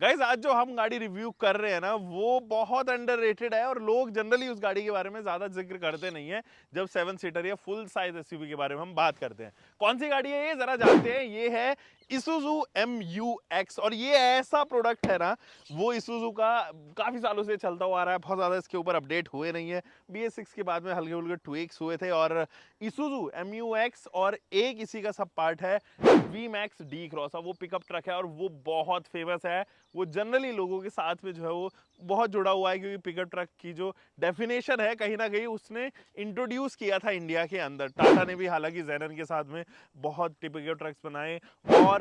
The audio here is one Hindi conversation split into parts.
गाइज आज जो हम गाड़ी रिव्यू कर रहे हैं ना वो बहुत अंडररेटेड है और लोग जनरली उस गाड़ी के बारे में ज्यादा जिक्र करते नहीं है जब 7 सीटर या फुल साइज एसयूवी के बारे में हम बात करते हैं। कौन सी गाड़ी है ये जरा जानते हैं। ये है Isuzu MU-X और ये ऐसा प्रोडक्ट है ना, वो Isuzu का काफी सालों से चलता हुआ आ रहा है, बहुत ज्यादा इसके ऊपर अपडेट हुए नहीं है। BS6 के बाद में हल्के फुल्के ट्विक्स हुए थे और Isuzu MU-X और एक इसी का सब पार्ट है V-Max D-Cross। वो पिकअप ट्रक है और वो बहुत फेमस है। वो जनरली लोगों के साथ में जो है वो बहुत जुड़ा हुआ है, क्योंकि पिकअप ट्रक की जो डेफिनेशन है कहीं ना कहीं उसने इंट्रोड्यूस किया था इंडिया के अंदर। टाटा ने भी हालांकि जेनन के साथ में बहुत पिकअप ट्रक्स बनाए और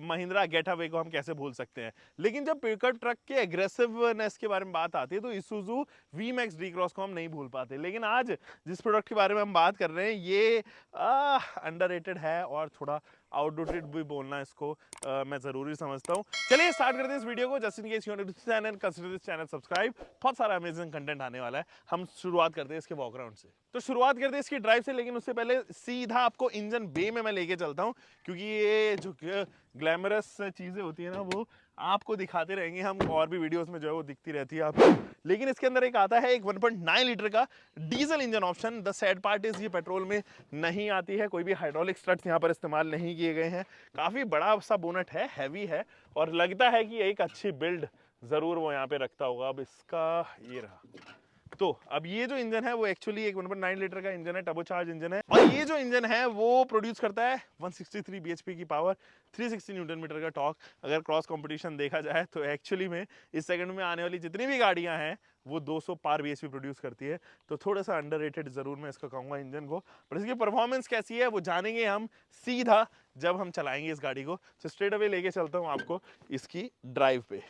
महिंद्रा गेटअवे को हम कैसे भूल सकते हैं। लेकिन जब पिकअप ट्रक के एग्रेसिवनेस के बारे में बात आती है तो Isuzu V-Max D-Cross को हम नहीं भूल पाते। लेकिन आज जिस प्रोडक्ट के बारे में हम बात कर रहे हैं ये अंडररेटेड है और थोड़ा आउटडेटेड भी बोलना इसको मैं जरूरी समझता हूँ। चलिए स्टार्ट करते हैं इस वीडियो को। Just in case you want to channel consider this channel subscribe. बहुत सारा अमेजिंग कंटेंट आने वाला है। हम शुरुआत करते हैं इसके बैकग्राउंड से, तो शुरुआत करते हैं इसकी ड्राइव से। लेकिन उससे पहले सीधा आपको इंजन बे में मैं लेके चलता हूँ, क्योंकि ये जो ग्लैमरस चीजें होती है ना वो आपको दिखाते रहेंगे हम, और भी वीडियोस में जो है वो दिखती रहती है आपको। लेकिन इसके अंदर एक आता है एक 1.9 लीटर का diesel engine option. The sad part is ये पेट्रोल में नहीं आती है, कोई भी हाइड्रोलिक स्ट्रट्स यहाँ पर इस्तेमाल नहीं किए गए हैं। काफी बड़ा सा बोनट है, हैवी है और लगता है कि एक अच्छी बिल्ड जरूर वो यहाँ पे रखता होगा। अब इसका ये रहा। तो अब ये जो इंजन है वो एक्चुअली एक 1.9 लीटर का इंजन है, टर्बोचार्ज इंजन है। और ये जो इंजन है वो प्रोड्यूस करता है 163 bhp की पावर, 360 न्यूटन मीटर का टॉर्क। अगर क्रॉस कंपटीशन देखा जाए तो एक्चुअली में इस सेकंड में आने वाली जितनी भी गाड़ियां हैं वो 200 पार bhp प्रोड्यूस करती है। तो थोड़ा सा अंडररेटेड जरूर मैं इसका कहूंगा इंजन को, पर इसकी परफॉर्मेंस कैसी है वो जानेंगे हम सीधा जब हम चलाएंगे इस गाड़ी को। तो स्ट्रेट अवे लेके चलता हूँ आपको इसकी ड्राइव पे।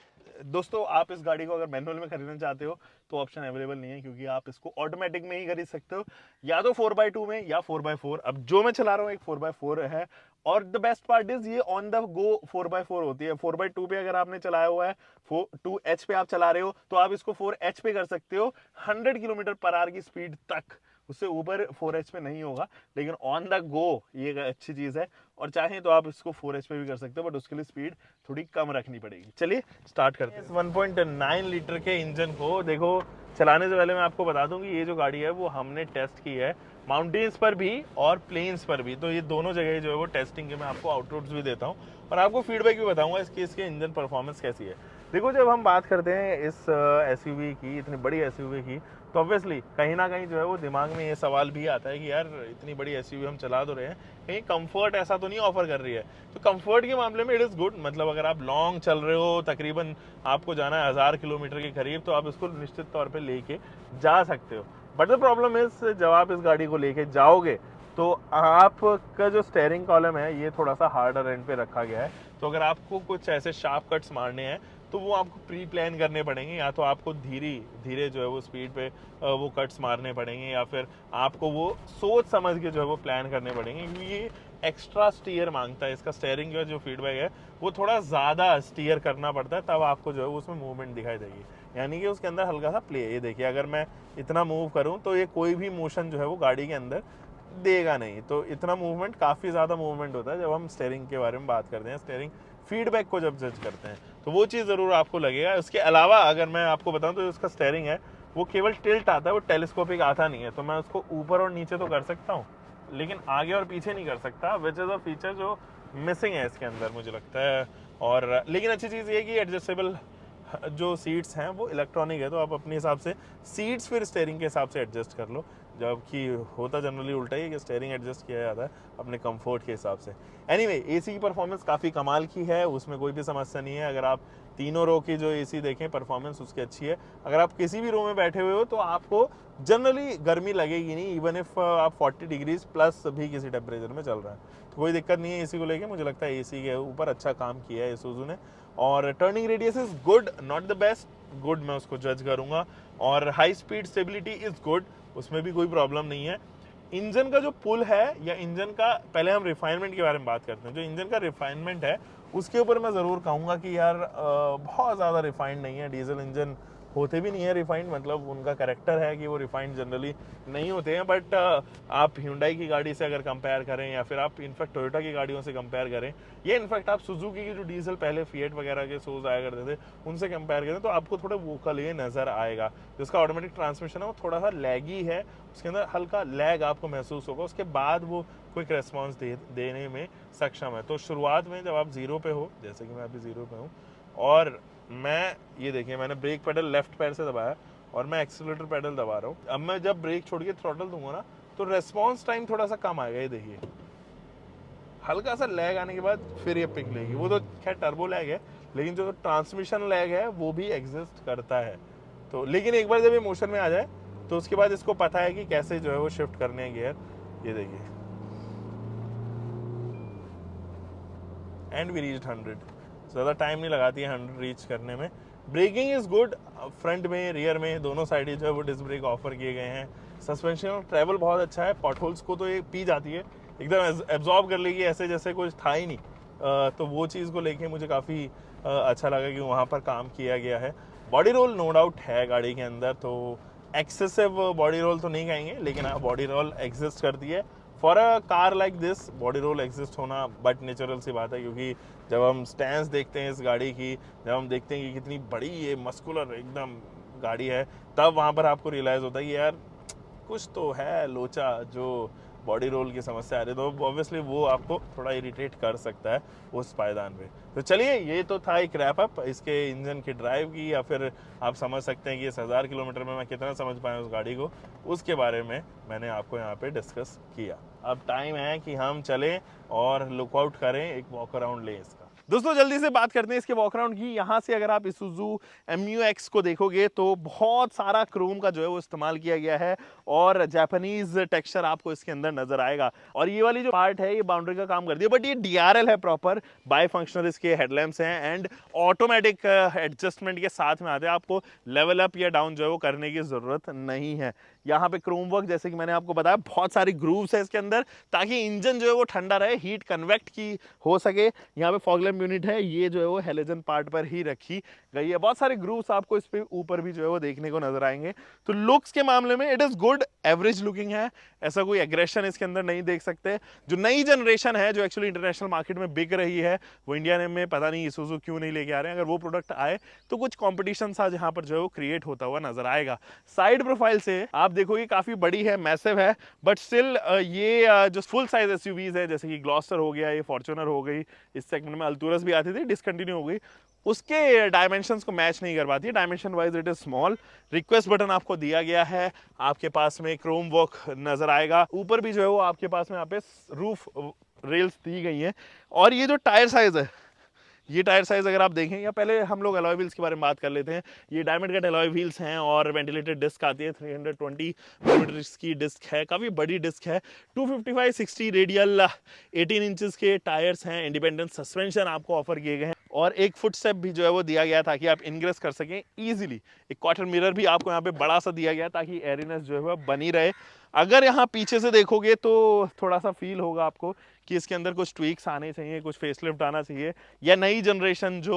दोस्तों आप इस गाड़ी को अगर मैनुअल में खरीदना चाहते हो तो ऑप्शन अवेलेबल नहीं है, क्योंकि आप इसको ऑटोमेटिक में ही खरीद सकते हो, या तो 4x2 में या 4x4। अब जो मैं चला रहा हूँ एक 4x4 है और द बेस्ट पार्ट इज ये ऑन द गो 4x4 होती है। 4x2 पे अगर आपने चलाया हुआ है, 2H पे आप चला रहे हो तो आप इसको 4H पे कर सकते हो 100 किलोमीटर पर आवर की स्पीड तक। उससे ऊपर 4H पे नहीं होगा, लेकिन ऑन द गो ये अच्छी चीज है। और चाहें तो आप इसको 4H पे भी कर सकते हो, बट उसके लिए स्पीड थोड़ी कम रखनी पड़ेगी। चलिए स्टार्ट करते हैं। 1.9 लीटर के इंजन को देखो, चलाने से पहले मैं आपको बता दूं कि ये जो गाड़ी है वो हमने टेस्ट की है माउंटेन्स पर भी और प्लेन्स पर भी। तो ये दोनों जगह जो है वो टेस्टिंग के मैं आपको आउटपुट्स भी देता हूँ और आपको फीडबैक भी बताऊंगा इसके इंजन परफॉर्मेंस कैसी है। देखो जब हम बात करते हैं इस एसयूवी की, इतनी बड़ी एसयूवी की, तो ऑब्वियसली कहीं ना कहीं जो है वो दिमाग में ये सवाल भी आता है कि यार इतनी बड़ी एसयूवी हम चला तो रहे हैं, कहीं कंफर्ट ऐसा तो नहीं ऑफर कर रही है। तो कंफर्ट के मामले में इट इज़ गुड। मतलब अगर आप लॉन्ग चल रहे हो, तकरीबन आपको जाना है 1000 किलोमीटर के करीब, तो आप इसको निश्चित तौर पे लेके जा सकते हो। बट द प्रॉब्लम इज जब आप इस गाड़ी को लेके जाओगे तो आपका जो स्टेयरिंग कॉलम है ये थोड़ा सा हार्डर एंड पे रखा गया है। तो अगर आपको कुछ ऐसे शार्प कट्स मारने हैं तो वो आपको प्री प्लान करने पड़ेंगे, या तो आपको धीरे धीरे जो है वो स्पीड पे वो कट्स मारने पड़ेंगे, या फिर आपको वो सोच समझ के जो है वो प्लान करने पड़ेंगे, क्योंकि ये एक्स्ट्रा स्टीयर मांगता है। इसका स्टेयरिंग का जो फीडबैक है वो थोड़ा ज़्यादा स्टीयर करना पड़ता है, तब आपको जो है उसमें मूवमेंट दिखाई देगी। यानी कि उसके अंदर हल्का सा प्ले, ये देखिए अगर मैं इतना मूव करूँ तो ये कोई भी मोशन जो है वो गाड़ी के अंदर देगा नहीं। तो इतना मूवमेंट, काफ़ी ज़्यादा मूवमेंट होता है जब हम स्टेयरिंग के बारे में बात करते हैं, स्टेयरिंग फीडबैक को जब जज करते हैं, तो वो चीज़ ज़रूर आपको लगेगा। उसके अलावा अगर मैं आपको बताऊं तो उसका स्टेयरिंग है वो केवल टिल्ट आता है, वो टेलीस्कोपिक आता नहीं है। तो मैं उसको ऊपर और नीचे तो कर सकता हूँ, लेकिन आगे और पीछे नहीं कर सकता, विच इज़ अ फीचर जो मिसिंग है इसके अंदर मुझे लगता है। और लेकिन अच्छी चीज़ ये कि एडजस्टेबल जो सीट्स हैं वो इलेक्ट्रॉनिक है, तो आप अपने हिसाब से सीट्स फिर स्टेयरिंग के हिसाब से एडजस्ट कर लो। जबकि होता जनरली उल्टा ही कि स्टेयरिंग एडजस्ट किया जाता है अपने कंफर्ट के हिसाब से। एनीवे एसी की परफॉर्मेंस काफ़ी कमाल की है, उसमें कोई भी समस्या नहीं है। अगर आप तीनों रो की जो एसी देखें परफॉर्मेंस उसकी अच्छी है। अगर आप किसी भी रो में बैठे हुए हो तो आपको जनरली गर्मी लगेगी नहीं, इवन इफ आप 40 डिग्रीज प्लस भी किसी टेम्परेचर में चल रहा है तो कोई दिक्कत नहीं है एसी को लेके। मुझे लगता है एसी के ऊपर अच्छा काम किया है Isuzu ने। और turning radius is good, not the best, good मैं उसको जज करूंगा। और high speed stability is good, उसमें भी कोई प्रॉब्लम नहीं है। इंजन का जो पुल है, या इंजन का, पहले हम रिफाइनमेंट के बारे में बात करते हैं। जो इंजन का रिफाइनमेंट है उसके ऊपर मैं ज़रूर कहूँगा कि यार बहुत ज़्यादा रिफाइंड नहीं है। डीजल इंजन होते भी नहीं है रिफाइंड, मतलब उनका कैरेक्टर है कि वो रिफाइंड जनरली नहीं होते हैं। बट आप Hyundai की गाड़ी से अगर कंपेयर करें या फिर आप इनफैक्ट टोयोटा की गाड़ियों से कंपेयर करें, या इनफैक्ट आप सुजुकी की जो डीजल पहले फिएट वगैरह के सोज आया करते थे उनसे कंपेयर करें, तो आपको थोड़ा वोकल ये नज़र आएगा। जिसका ऑटोमेटिक ट्रांसमिशन है वो थोड़ा सा लैगी है, उसके अंदर हल्का लैग आपको महसूस होगा, उसके बाद वो क्विक रेस्पॉन्स देने में सक्षम है। तो शुरुआत में जब आप जीरो पे हो, जैसे कि मैं अभी जीरो पे हूँ, और मैं ये देखिए मैंने ब्रेक पेडल लेफ्ट पैर से दबाया और मैं एक्सीलरेटर पेडल दबा रहा हूँ। अब मैं जब ब्रेक छोड़ के थ्रॉटल दूंगा ना, तो रेस्पॉन्स टाइम थोड़ा सा कम आएगा। ये देखिए हल्का सा लैग आने के बाद फिर ये पिक लेगी। वो तो खैर टर्बो लैग है, लेकिन जो ट्रांसमिशन लैग है वो भी एग्जिस्ट करता है। तो लेकिन एक बार जब ये मोशन में आ जाए तो उसके बाद इसको पता है कि कैसे जो है वो शिफ्ट करने हैं गियर। ये देखिए एंड वी रीच 100, ज़्यादा टाइम नहीं लगाती है 100 रीच करने में। ब्रेकिंग इज़ गुड, फ्रंट में रियर में दोनों साइड जो है वो डिस्क ब्रेक ऑफर किए गए हैं। सस्पेंशन ट्रैवल बहुत अच्छा है, पॉटहोल्स को तो ये पी जाती है, एकदम एब्जॉर्ब कर लेगी ऐसे जैसे कुछ था ही नहीं। तो वो चीज़ को लेके मुझे काफ़ी अच्छा लगा कि वहाँ पर काम किया गया है। बॉडी रोल नो डाउट है गाड़ी के अंदर, तो एक्सेसिव बॉडी रोल तो नहीं कहेंगे, लेकिन हाँ बॉडी रोल एग्जिस्ट करती है। For a car like this body roll exist होना बट नेचुरल सी बात है, क्योंकि जब हम स्टैंस देखते हैं इस गाड़ी की, जब हम देखते हैं कि कितनी बड़ी ये मस्कुलर एकदम गाड़ी है, तब वहाँ पर आपको रियलाइज़ होता है कि यार कुछ तो है लोचा जो बॉडी रोल की समस्या आ रही है। तो ऑब्वियसली वो आपको थोड़ा इरिटेट कर सकता है उस पायदान पे। तो चलिए ये तो था एक रैप अप इसके इंजन की ड्राइव की, या फिर आप समझ सकते हैं कि इस 1000 किलोमीटर में मैं कितना समझ पाया उस गाड़ी को, उसके बारे में मैंने आपको यहाँ पे डिस्कस किया। अब टाइम है कि हम चलें और लुकआउट करें, एक वॉक अराउंड लें इसका। दोस्तों जल्दी से बात करते हैं इसके वॉक अराउंड की। यहाँ से अगर आप Isuzu MU-X को देखोगे तो बहुत सारा क्रोम का जो है वो इस्तेमाल किया गया है और जापानीज टेक्सचर आपको इसके अंदर नजर आएगा। और ये वाली जो पार्ट है ये बाउंड्री का काम करती है, बट ये DRL है प्रॉपर, बाई फंक्शनल इसके हेडलैम्प्स हैं एंड ऑटोमेटिक एडजस्टमेंट के साथ में आते हैं। आपको लेवल अप या डाउन जो है वो करने की जरूरत नहीं है। यहाँ पे क्रोम वर्क जैसे कि मैंने आपको बताया, बहुत सारी ग्रूव्स है इसके अंदर ताकि इंजन जो है वो ठंडा रहे, हीट कन्वेक्ट की हो सके। यहाँ पे फॉग लैम्प यूनिट है, ये जो है वो हेलोजन पार्ट पर ही रखी गई है। बहुत सारे ग्रूव्स आपको इस पे ऊपर भी जो है वो देखने को नजर आएंगे। तो लुक्स के मामले में it is good, average looking है, ऐसा कोई एग्रेशन इसके अंदर नहीं देख सकते। जो नई जनरेशन है जो एक्चुअली इंटरनेशनल मार्केट में बिक रही है, वो इंडिया में पता नहीं Isuzu क्यों नहीं लेके आ रहे हैं। अगर वो प्रोडक्ट आए तो कुछ कॉम्पिटिशन सा जहां पर जो है वो क्रिएट होता हुआ नजर आएगा। साइड प्रोफाइल से आप देखोगे काफी बड़ी है, मैसिव है, बट स्टिल ये जो फुल साइज एसयूवीज है जैसे कि ग्लॉस्टर हो गया, ये फॉर्च्यूनर हो गई, इस सेगमेंट में अल्टूरस भी आती थी, डिसकंटिन्यू हो गई, उसके डायमेंशंस को मैच नहीं कर पाती है। Dimension wise it is small. Request button आपको दिया गया है, आपके पास में क्रोम वर्क नजर आएगा, ऊपर भी जो है वो आपके पास में यहाँ पे रूफ रेल्स दी गई हैं। और ये जो टायर साइज है, ये टायर साइज अगर आप देखें, या पहले हम लोग अलॉय व्हील्स के बारे में बात कर लेते हैं। ये डायमंड कट अलॉय व्हील्स हैं और वेंटिलेटेड डिस्क आती है, 320 मिलीमीटर की डिस्क है, काफ़ी बड़ी डिस्क है। 255/60 रेडियल 18 इंचेस के टायर्स हैं, इंडिपेंडेंट सस्पेंशन आपको ऑफर किए गए हैं और एक फुट स्टेप भी जो है वो दिया गया ताकि आप इनग्रेस कर सकें इजीली। एक क्वार्टर मिरर भी आपको यहाँ पे बड़ा सा दिया गया ताकि एयरीनेस जो है वो बनी रहे। अगर यहाँ पीछे से देखोगे तो थोड़ा सा फील होगा आपको कि इसके अंदर कुछ ट्वीक्स आने चाहिए, कुछ फेसलिफ्ट आना चाहिए, या नई जनरेशन जो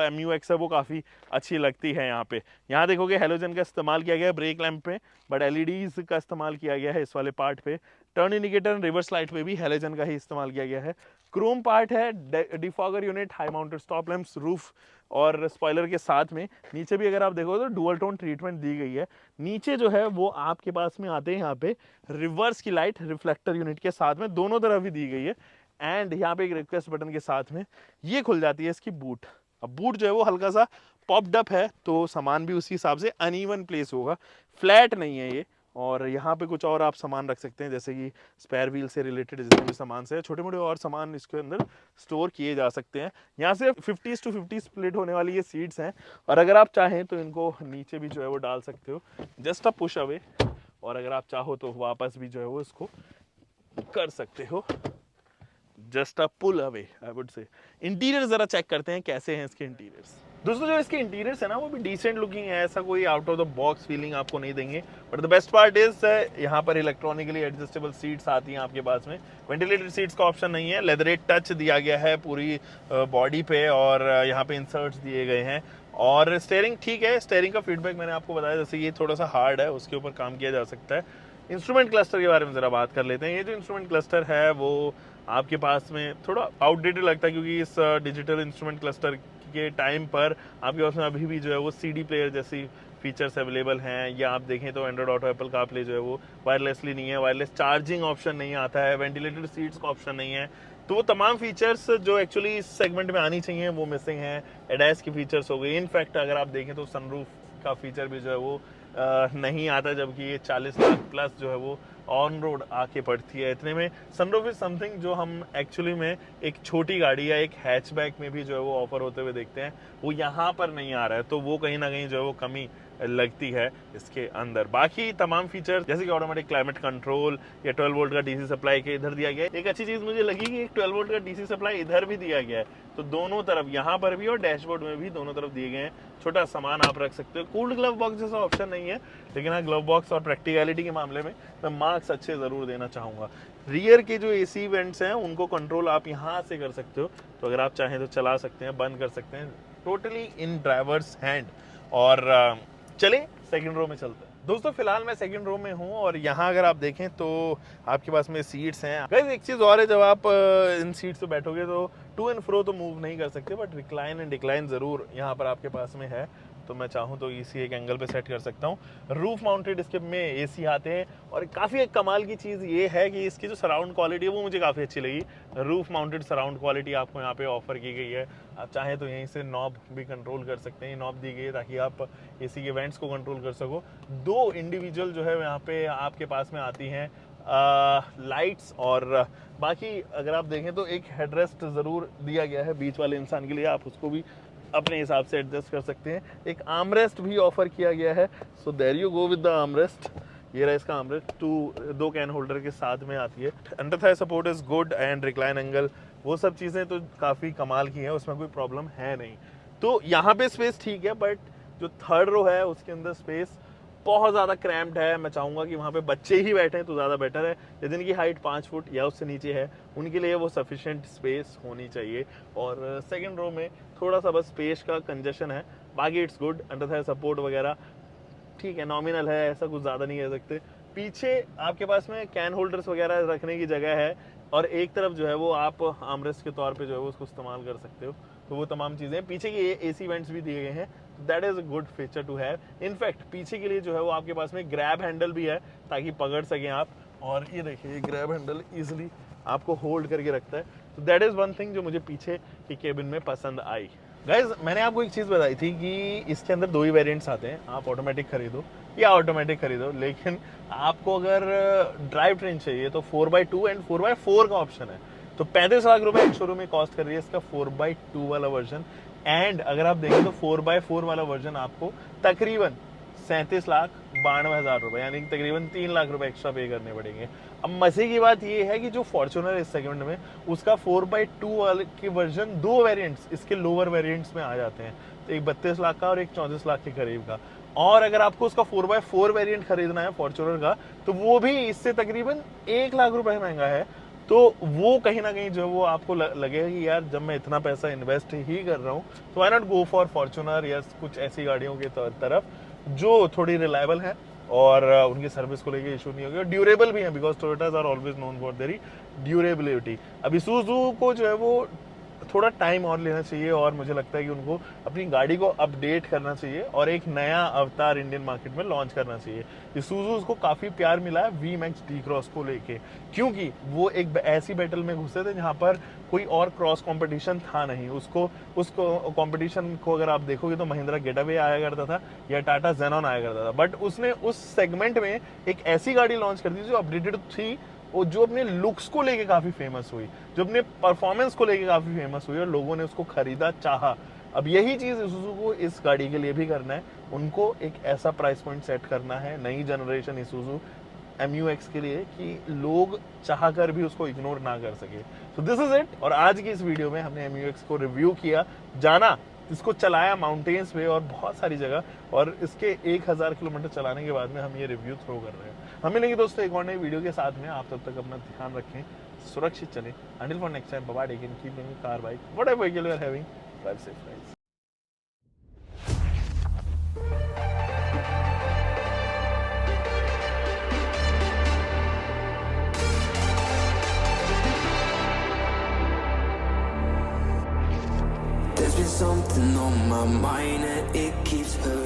MU-X है वो काफ़ी अच्छी लगती है। यहाँ देखोगे हेलोजन का इस्तेमाल किया गया है ब्रेक लैंप पे, बट LEDs का इस्तेमाल किया गया है इस वाले पार्ट पे। टर्न इंडिकेटर रिवर्स लाइट पे भी हेलोजन का ही इस्तेमाल किया गया है। क्रोम पार्ट है, defogger unit, high mounted stop lamps, roof और स्पॉइलर के साथ में। नीचे भी अगर आप देखो तो डुअल टोन ट्रीटमेंट दी गई है। नीचे जो है वो आपके पास में आते हैं यहाँ पे रिवर्स की लाइट रिफ्लेक्टर यूनिट के साथ में दोनों तरफ ही दी गई है। एंड यहाँ पे एक रिक्वेस्ट बटन के साथ में ये खुल जाती है इसकी बूट। अब बूट जो है वो हल्का सा पॉप्ड अप है, तो सामान भी उसी हिसाब से अनइवन प्लेस होगा, फ्लैट नहीं है ये। और यहाँ पे कुछ और आप सामान रख सकते हैं, जैसे कि स्पेयर व्हील से रिलेटेड जितने भी सामान से छोटे मोटे और सामान इसके अंदर स्टोर किए जा सकते हैं। यहाँ से 50:50 स्प्लिट होने वाली ये सीट्स हैं, और अगर आप चाहें तो इनको नीचे भी जो है वो डाल सकते हो, जस्ट अ पुश अवे। और अगर आप चाहो तो वापस भी जो है वो इसको कर सकते हो, just a pull away I would say. Interior जरा चेक करते हैं कैसे हैं इसके इंटीरियर्स। दोस्तों जो इसके इंटीरियर्स है ना वो भी डिसेंट लुकिंग है, ऐसा कोई out of the box feeling आपको नहीं देंगे। But the best part is यहाँ पर इलेक्ट्रॉनिकली एडजस्टेबल सीट्स आती हैं आपके पास में। वेंटिलेटेड सीट्स का ऑप्शन नहीं है, लेदरेट टच दिया गया है पूरी बॉडी पे और यहाँ पे इंसर्ट्स दिए गए हैं। और स्टेयरिंग ठीक है, स्टेयरिंग का फीडबैक मैंने आपको बताया, जैसे ये थोड़ा सा हार्ड है, उसके ऊपर काम किया जा सकता है। इंस्ट्रूमेंट क्लस्टर के बारे में ज़रा बात कर लेते हैं। ये जो इंस्ट्रूमेंट क्लस्टर है वो आपके पास में थोड़ा आउटडेटेड लगता है, क्योंकि इस डिजिटल इंस्ट्रूमेंट क्लस्टर के टाइम पर आपके पास में अभी भी जो है वो सीडी प्लेयर जैसी फीचर्स अवेलेबल हैं, या आप देखें तो एंड्रॉइड ऑटो, एप्पल कारप्ले जो है वो वायरलेसली नहीं है, वायरलेस चार्जिंग ऑप्शन नहीं आता है, वेंटिलेटेड सीट्स का ऑप्शन नहीं है। तो वो तमाम फीचर्स जो एक्चुअली इस सेगमेंट में आनी चाहिए वो मिसिंग है। एडैस की फीचर्स हो गई, इनफैक्ट अगर आप देखें तो सनरूफ का फीचर भी जो है वो नहीं आता, जबकि ये 40 लाख प्लस जो है वो ऑन रोड आके पड़ती है। इतने में सनरूफ इज समथिंग जो हम एक्चुअली में एक छोटी गाड़ी या एक हैचबैक में भी जो है वो ऑफर होते हुए देखते हैं, वो यहाँ पर नहीं आ रहा है। तो वो कहीं ना कहीं जो है वो कमी लगती है इसके अंदर। बाकी तमाम फीचर्स जैसे कि ऑटोमेटिक क्लाइमेट कंट्रोल या 12 वोल्ट का डीसी सप्लाई के इधर दिया गया है। एक अच्छी चीज मुझे लगी कि एक 12 वोल्ट का डीसी सप्लाई इधर भी दिया गया है, तो दोनों तरफ यहाँ पर भी और डैशबोर्ड में भी दोनों तरफ दिए गए हैं। छोटा सामान आप रख सकते हो। कूल्ड ग्लव बॉक्स जैसा ऑप्शन नहीं है, लेकिन हाँ ग्लव बॉक्स और प्रैक्टिकलिटी के मामले में मैं मार्क्स अच्छे जरूर देना चाहूंगा। रियर के जो एसी वेंट्स हैं उनको कंट्रोल आप यहाँ से कर सकते हो, तो अगर आप चाहें तो चला सकते हैं, बंद कर सकते हैं, टोटली इन ड्राइवर्स हैंड। और चले सेकंड रो में चलते हैं। दोस्तों फिलहाल मैं सेकंड रो में हूँ और यहाँ अगर आप देखें तो आपके पास में सीट्स हैं। गाइस एक चीज़ और है, जब आप इन सीट्स पे बैठोगे तो टू एंड फ्रो तो मूव नहीं कर सकते, बट रिक्लाइन एंड डिक्लाइन ज़रूर यहाँ पर आपके पास में है। तो मैं चाहूँ तो इसी एक एंगल पे सेट कर सकता हूँ। रूफ माउंटेड इसके में एसी आते हैं, और काफ़ी एक कमाल की चीज़ ये है कि इसकी जो सराउंड क्वालिटी है वो मुझे काफ़ी अच्छी लगी। रूफ माउंटेड सराउंड क्वालिटी आपको यहाँ पे ऑफर की गई है। आप चाहें तो यहीं से नॉब भी कंट्रोल कर सकते हैं, नॉब दी गई है ताकि आप एसी के वेंट्स को कंट्रोल कर सको। दो इंडिविजुअल जो है यहाँ पे आपके पास में आती हैं लाइट्स, और बाकी अगर आप देखें तो एक हेडरेस्ट ज़रूर दिया गया है बीच वाले इंसान के लिए, आप उसको भी अपने हिसाब से एडजस्ट कर सकते हैं। एक आर्मरेस्ट भी ऑफर किया गया है, so there you go with the armrest. ये रहा इसका आर्मरेस्ट, दो कैन होल्डर के साथ में आती है। Under Thai support is good and recline angle, वो सब चीज़ें तो काफ़ी कमाल की हैं, उसमें कोई प्रॉब्लम है नहीं। तो यहाँ पे स्पेस ठीक है, बट जो थर्ड रो है उसके अंदर स्पेस बहुत ज़्यादा क्रैम्प्ड है। मैं चाहूँगा कि वहाँ पे बच्चे ही बैठें तो ज़्यादा बेटर है। यदि इनकी हाइट 5 फुट या उससे नीचे है, उनके लिए वो सफिशिएंट स्पेस होनी चाहिए। और सेकंड रो में थोड़ा सा बस स्पेस का कंजेशन है, बाकी it's good. Under Thai support वगैरह ठीक है, नॉमिनल है, ऐसा कुछ ज़्यादा नहीं कह सकते। पीछे आपके पास में कैन होल्डर्स वगैरह रखने की जगह है, और एक तरफ जो है वो आप आर्मरेस्ट के तौर पे जो है वो उसको इस्तेमाल कर सकते हो। तो वो तमाम चीज़ें, पीछे के एसी वेंट्स भी दिए गए हैं, that is a good feature to have. In fact पीछे के लिए जो है वो आपके पास में ग्रैब हैंडल भी है ताकि पकड़ सकें आप। और ये देखिए, ये ग्रैब हैंडल ईजिली आपको होल्ड करके रखता है। तो दैट इज़ वन थिंग जो मुझे पीछे की केबिन में पसंद आई। गाइज मैंने आपको एक चीज़ बताई थी कि इसके अंदर दो ही वेरिएंट्स आते हैं, आप ऑटोमेटिक खरीदो या ऑटोमेटिक खरीदो, लेकिन आपको अगर ड्राइव ट्रेन चाहिए तो 4x2 एंड 4x4 का ऑप्शन है। तो 35 लाख रुपए शोरूम में कॉस्ट कर रही है इसका 4x2 वाला वर्जन। एंड अगर आप देखें तो 4x4 वाला वर्जन आपको तकरीबन 37,92,000 रुपए, यानी कि तकरीबन 3 लाख रुपए एक्स्ट्रा पे करने पड़ेंगे। अब मजे की बात ये है कि जो फॉर्च्यूनर इस सेगमेंट में, उसका 4x2 वाले के वर्जन दो वेरिएंट्स इसके लोअर वेरिएंट्स में आ जाते हैं, तो एक 32 लाख का और एक 34 लाख के करीब का। और अगर आपको उसका 4x4 वेरिएंट खरीदना है फॉर्च्यूनर का, तो वो भी इससे तकरीबन 1 लाख रुपए महंगा है। तो वो कहीं ना कहीं जो वो आपको लगेगा कि यार जब मैं इतना पैसा इन्वेस्ट ही कर रहा हूँ तो why not go for Fortuner या कुछ ऐसी गाड़ियों की तरफ जो थोड़ी रिलायबल है और उनकी सर्विस को लेके इशू नहीं होगी, और ड्यूरेबल भी है, because Toyotas are always known for their durability. अब इसूज़ू को जो है वो थोड़ा टाइम और लेना चाहिए, और मुझे लगता है कि उनको अपनी गाड़ी को अपडेट करना चाहिए और एक नया अवतार इंडियन मार्केट में लॉन्च करना चाहिए। इसूज़ू को काफ़ी प्यार मिला है वी-मैक्स डी क्रॉस को लेके, क्योंकि वो एक ऐसी बैटल में घुसे थे जहां पर कोई और क्रॉस कंपटीशन था नहीं। उसको कंपटीशन को अगर आप देखोगे तो महिंद्रा गेटअवे आया करता था या टाटा जेनॉन आया करता था, बट उसने उस सेगमेंट में एक ऐसी गाड़ी लॉन्च कर दी जो अपडेटेड थी, और जो अपने लुक्स को लेके काफी फेमस हुई, जो अपने परफॉर्मेंस को लेके काफी फेमस हुई, और लोगों ने उसको खरीदा, चाहा। अब यही चीज इसूज़ू को इस गाड़ी के लिए भी करना है, उनको एक ऐसा प्राइस पॉइंट सेट करना है नई जनरेशन इसूज़ू MU-X के लिए कि लोग चाह कर भी उसको इग्नोर ना कर सके। तो दिस इज इट, और आज की इस वीडियो में हमने MU-X को रिव्यू किया, जाना इसको चलाया माउंटेन्स पे और बहुत सारी जगह, और इसके 1000 किलोमीटर चलाने के बाद में हम ये रिव्यू थ्रो कर रहे हैं। हम मिलेंगे दोस्तों एक और नई वीडियो के साथ में। आप तब तक अपना ध्यान रखें, सुरक्षित चलें। Until for next time, bye bye, take care, keep driving car, bike, whatever vehicle you are having, drive safe guys. There's been something on my mind and it keeps hurting.